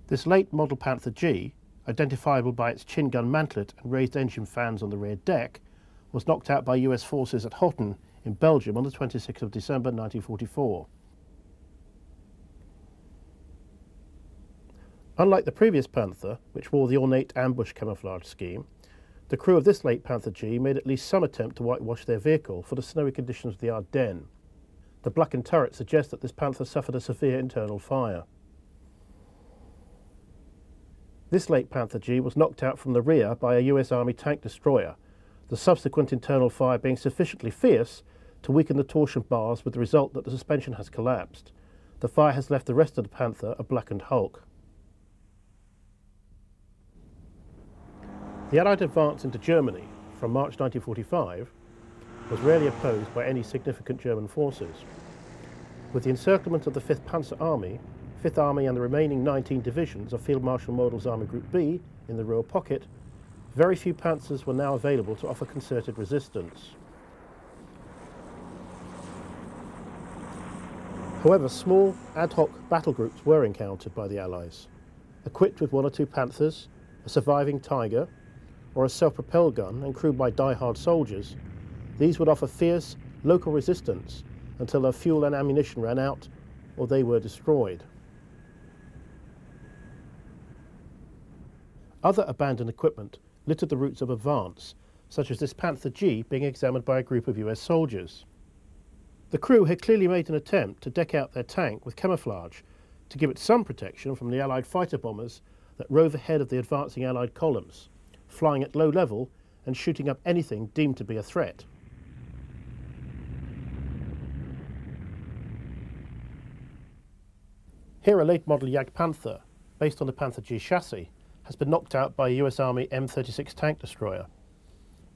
This late model Panther G, identifiable by its chin gun mantlet and raised engine fans on the rear deck, was knocked out by US forces at Hotten in Belgium on the 26th of December 1944. Unlike the previous Panther, which wore the ornate ambush camouflage scheme, the crew of this late Panther G made at least some attempt to whitewash their vehicle for the snowy conditions of the Ardennes. The blackened turret suggests that this Panther suffered a severe internal fire. This late Panther G was knocked out from the rear by a US Army tank destroyer, the subsequent internal fire being sufficiently fierce to weaken the torsion bars, with the result that the suspension has collapsed. The fire has left the rest of the Panther a blackened hulk. The Allied advance into Germany from March 1945 was rarely opposed by any significant German forces. With the encirclement of the 5th Panzer Army, 5th Army and the remaining 19 divisions of Field Marshal Model's Army Group B in the Ruhr pocket, very few Panthers were now available to offer concerted resistance. However, small, ad hoc battle groups were encountered by the Allies. Equipped with 1 or 2 Panthers, a surviving Tiger, or a self-propelled gun and crewed by die-hard soldiers, these would offer fierce local resistance until their fuel and ammunition ran out or they were destroyed. Other abandoned equipment littered the routes of advance, such as this Panther G being examined by a group of US soldiers. The crew had clearly made an attempt to deck out their tank with camouflage to give it some protection from the Allied fighter bombers that rove ahead of the advancing Allied columns, flying at low level and shooting up anything deemed to be a threat. Here a late model Jagdpanther, based on the Panther G chassis, has been knocked out by a US Army M36 tank destroyer.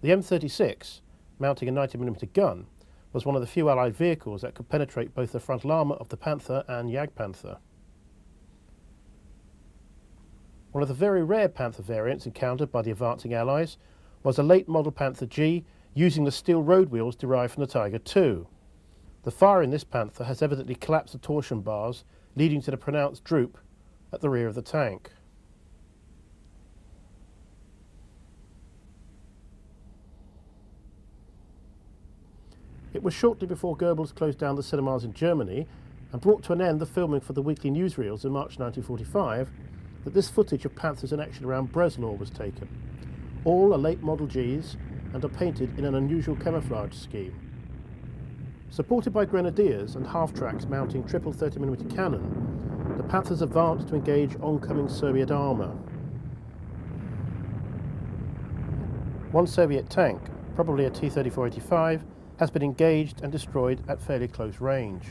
The M36, mounting a 90mm gun, was one of the few Allied vehicles that could penetrate both the frontal armour of the Panther and Jagdpanther. One of the very rare Panther variants encountered by the advancing Allies was a late model Panther G using the steel road wheels derived from the Tiger II. The fire in this Panther has evidently collapsed the torsion bars, leading to the pronounced droop at the rear of the tank. It was shortly before Goebbels closed down the cinemas in Germany and brought to an end the filming for the weekly newsreels in March 1945 that this footage of Panthers in action around Breslau was taken. All are late model Gs and are painted in an unusual camouflage scheme. Supported by grenadiers and half-tracks mounting triple 30mm cannon, the Panthers advanced to engage oncoming Soviet armour. One Soviet tank, probably a T-34-85, has been engaged and destroyed at fairly close range.